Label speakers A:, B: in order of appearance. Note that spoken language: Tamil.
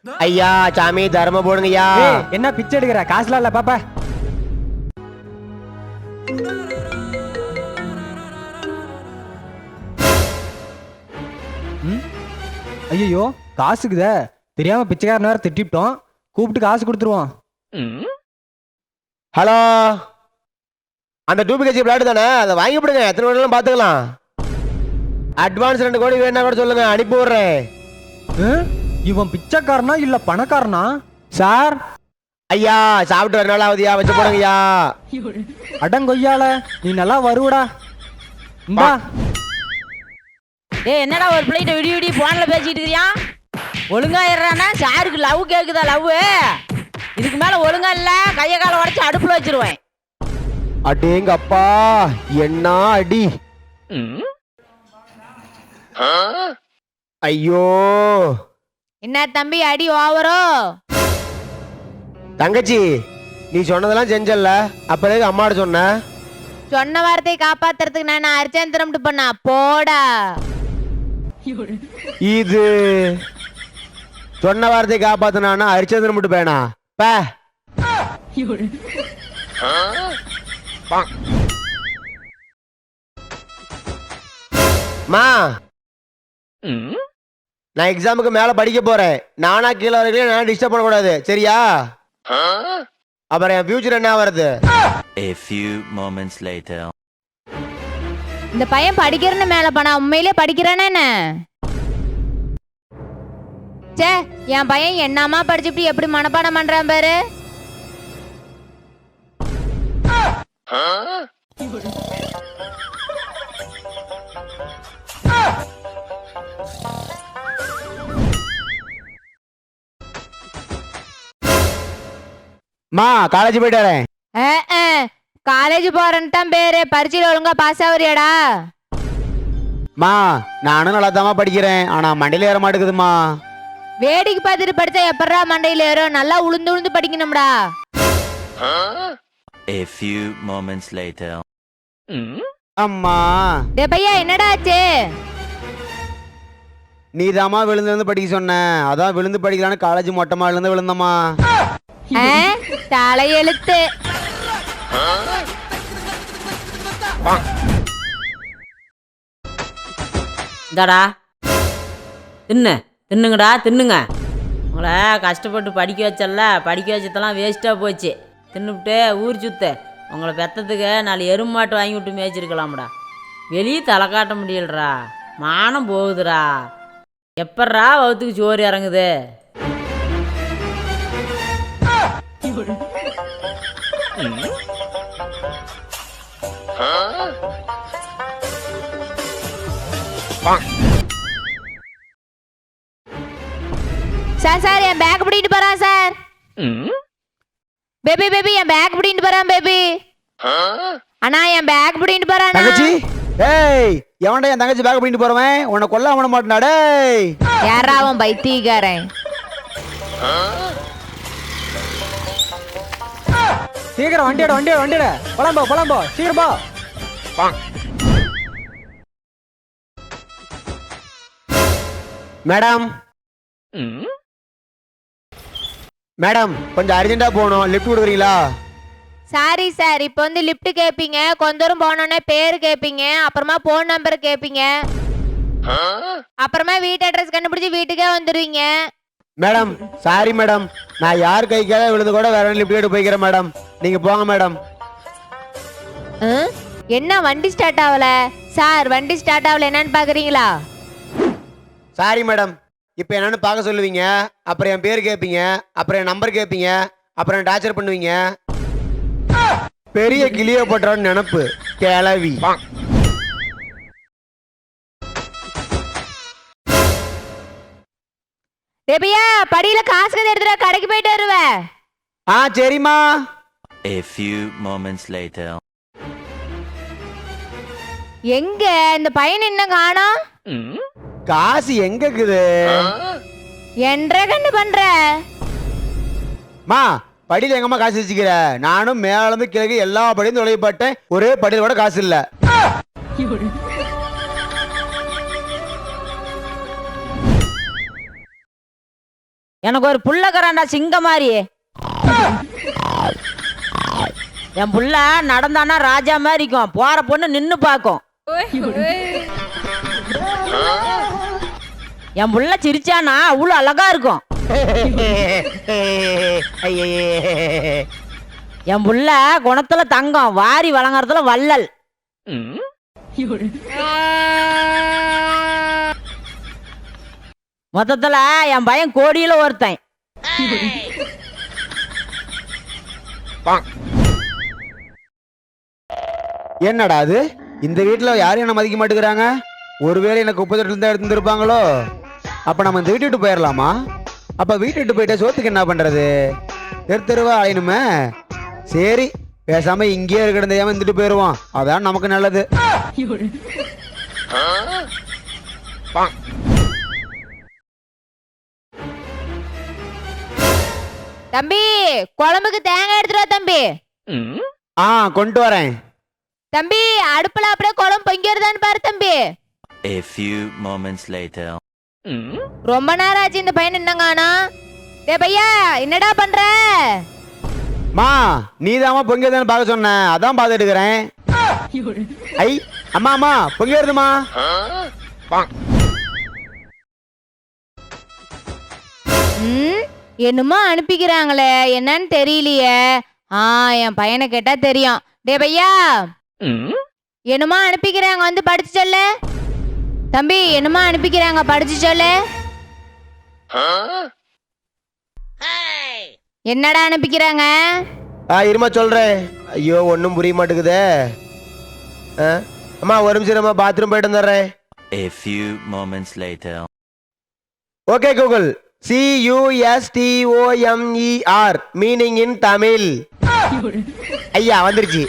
A: ஐயா சாமி தர்ம போடுங்கய்யா.
B: என்ன பிச்சை எடுக்கிற? காசுலாம் இல்ல பாப்பா. ஐயோ காசுக்குதே, தெரியாம பிச்சைக்காரன் வேற திட்டிட்டோம். கூப்பிட்டு காசு கொடுத்துருவோம்.
A: ஹலோ, அந்த டூபிகேஜி பிளாட் தானே, அதை வாங்கி விடுங்க. எத்தனை வேணாலும் பாத்துக்கலாம். அட்வான்ஸ் 2 கோடி வேணா கூட சொல்லுங்க, அனுப்பி விடுறேன்.
B: இவன் பிச்சைக்காரனா இல்ல பணக்காரனா?
A: சார் ஐயா சாப்பிட்டு 2 நாள் ஆகுதியா, வச்சு போடுங்கய்யா.
B: அடங்கொய்யால நீ நல்லா வருவடா. இந்தா.
C: ஏய் என்னடா ஒரு பிள்ளைகிட்ட விடி விடி போன்ல பேசிட்டு இருக்கியா? ஒழுங்கா இருறானா? சாருக்கு லவ் கேக்குதா? லவ் இதுக்கு மேல ஒழுங்கா இல்ல கைய கால உடைச்சு அடுப்புல வச்சிருவேன்.
A: அடேங்க அப்பா, என்ன அடி. ஐயோ
C: என்ன தம்பி அடி ஓவரோ?
A: தங்கச்சி நீ சொன்னதெல்லாம் செஞ்சல, அப்புறம் அம்மாட்ட சொன்ன?
C: சொன்ன வார்த்தையை காப்பாத்துறதுக்கு நான் அரிச்சந்திரம் பண்ணா போடா.
A: இது சொன்ன வார்த்தையை காப்பாத்தினா ஹரிச்சந்திரன் மட்டும் பேனா பே. மா நான் எக்ஸாமுக்கு மேல படிக்க போறேன். நானா கீழே வரைக்கும் நான் டிஸ்டர்ப் பண்ணக்கூடாது, சரியா? அப்புறம் என் ஃபியூச்சர் என்ன வருது?
D: A few moments later.
C: இந்த பையன் படிக்கிறன்னு மேல பண்ணா உண்மையிலே படிக்கிறானே என்ன? சே, என் பையன் என்னமா படிச்சுட்டு எப்படி மனப்பாடம் பண்றான் பாரு.
A: மா காலேஜ் போயிட்டு வரேன்.
C: காலேஜ் போறேன்னு தான் பேரு. பரீட்சையில ஒழுங்கா பாஸ் ஆகுறியாடா?
A: மா நானும் நல்லா தான் படிக்கிறேன், ஆனா மண்டையில ஏற மாட்டேங்குதுமா.
C: வேடிக்கை பார்த்துட்டு படிச்சா எப்படா மண்டையில ஏறும்? நல்லா உளுந்து உளுந்து படிக்கணும்டா.
D: A few moments later.
A: அம்மா
C: டேய் பையா என்னடா ஆச்சு?
A: நீதாம்மா விழுந்து விழுந்து படிக்க சொன்ன, அதான் விழுந்து படிக்கலான்னு காலேஜ் மொட்டை மாடில இருந்து விழுந்தம்மா.
C: தலையெழுத்து.
E: இந்தாடா தின்னுங்கடா தின்னுங்க. உங்களை கஷ்டப்பட்டு படிக்க வச்சல, படிக்க வச்சதெல்லாம் வேஸ்ட்டாக போச்சு. தின்னுவிட்டு ஊர் சுத்த. உங்களை பெற்றதுக்கு 4 எருமாட்டு வாங்கி விட்டு மேய்ச்சிருக்கலாம்டா. வெளியே தலை காட்ட முடியலடா, மானம் போகுதுடா. எப்பட்றா வகுத்துக்கு சோறு இறங்குது?
C: சார் சார் என் பேக் பிடிட்டு போறான் சார். பேபி பேபி என் பேக் பிடிட்டு போறான் பேபி. அண்ணா என் பேக் பிடிட்டு போறான்.
A: தங்கச்சி ஏய், எவன்டா என் தங்கச்சி பேக் பிடிட்டு போறவன்? உன்னை கொல்ல அவன மாட்டேனா? டேய்
C: யாரா அவன் பைத்தியக்காரன்?
B: சீக்கிரம் வண்டியோட போலாம்போ சீக்கிரம் போ.
A: மேடம் மேடம் கொஞ்சம் அர்ஜென்ட்டா போகணும், லிஃப்ட் கொடுக்குறீங்களா?
C: சாரி சார், இப்போ வந்து லிஃப்ட் கேட்பீங்க, கொஞ்ச தூரம் போனோன்னே பேர் கேட்பீங்க, அப்புறமா போன் நம்பர் கேட்பீங்க, அப்புறமா வீட்டு அட்ரஸ் கண்டுபிடிச்சு வீட்டுக்கே வந்துடுவீங்க.
A: மேடம் சாரி மேடம், நான் யார் கைக்காக விழுந்து கூட வேற லிஃப்ட் கேட்டு போய்க்கிறேன் மேடம். நீங்க போங்க மேடம்.
C: என்ன வண்டி ஸ்டார்ட் ஆகல? சார் வண்டி ஸ்டார்ட் ஆகல, என்னன்னு பாக்குறீங்களா?
A: சாரி மேடம், இப்போ என்னன்னு பார்க்க சொல்லுவீங்க, அப்புறம் என் பேர் கேட்பீங்க, அப்புறம் என் நம்பர் கேட்பீங்க, அப்புறம் டார்ச்சர் பண்ணுவீங்க. பெரிய கிளியோ பண்றான்னு நினப்பு கிளவி.
C: ரேபியா படியில காசு கதை எடுத்துட்டு கடைக்கு போயிட்டு வருவேன்.
A: சரிம்மா.
D: A few moments later.
C: எங்க இந்த பையன் என்ன காணோம்?
A: காசு எங்க இருக்குது?
C: என்ற கண்டு பண்ற
A: மா படியில எங்கம்மா காசு வச்சுக்கிற? நானும் மேல இருந்து கிழக்கு எல்லா படியும் தொலைப்பட்டேன், ஒரே படியில கூட காசு இல்ல.
C: எனக்கு ஒரு புள்ளக்கறாண்டா சிங்க மாதிரி. என் புள்ள நடந்தானா ராஜா மாதிரி இருக்கும். போற பொண்ணு நின்னு பார்க்கும். என் புள்ள சிரிச்சானா அவ்வளோ அழகா இருக்கும். என் புள்ள குணத்துல தங்கம், வாரி வழங்குறதுல வள்ளல். மொத்தத்துல என் பையன் கோடியில ஒருத்தன்.
A: என்னடா அது, இந்த வீட்டுல யாரும் என்ன மதிக்க மாட்டேங்கிறாங்க. ஒருவேளை எனக்கு குப்பை தொட்டில எடுத்துருப்பாங்களோ. அப்ப நம்ம இந்த வீட்டு விட்டு போயிடலாமா? அப்ப வீட்டு விட்டு போயிட்டா சோத்துக்கு என்ன பண்றது? தெருவா அலையணுமே. சரி, பேசாம இங்கேயே இருக்கிற தெரியாம இருந்துட்டு போயிடுவோம். அதான் நமக்கு நல்லது.
F: தம்பி, குழம்புக்கு தேங்காய் எடுத்துட்டு வா தம்பி.
A: கொண்டு வரேன்.
F: தம்பி, அடுப்புல அப்படியே குழம்பு பொங்கிடுதான்னு பாரு தம்பி.
D: A few moments later.
F: ரொம்ப நேரம் ஆச்சு இந்த பையன் என்னங்கானா. டேய் பையா, என்னடா பண்ற?
A: மா, நீதாம்மா பொங்கியதான்னு பார்க்க சொன்ன, அதான் பார்த்துட்டு இருக்கிறேன். ஐ அம்மா, அம்மா பொங்கிடுதுமா.
F: என்னமோ அனுப்பிக்கிறாங்களே, என்னன்னு தெரியலையே. என் பையனை கேட்டா தெரியும். டேய் பையா, என்னமோ அனுப்பிக்கிறாங்க, வந்து படிச்சு சொல்லு. தம்பி, என்னமோ அனுப்பிக்கிறாங்க, படிச்சு சொல்லு. என்னடா அனுப்பிக்கிறாங்க?
A: இருமா சொல்றேன். ஐயோ, ஒன்றும் புரிய மாட்டேங்குதே. அம்மா ஒரு நிமிஷம், பாத்ரூம் போயிட்டு வந்துடுறேன்.
D: A few moments later.
A: Okay Google, CUSTOMER meaning in Tamil. ஐயா வந்துருச்சு.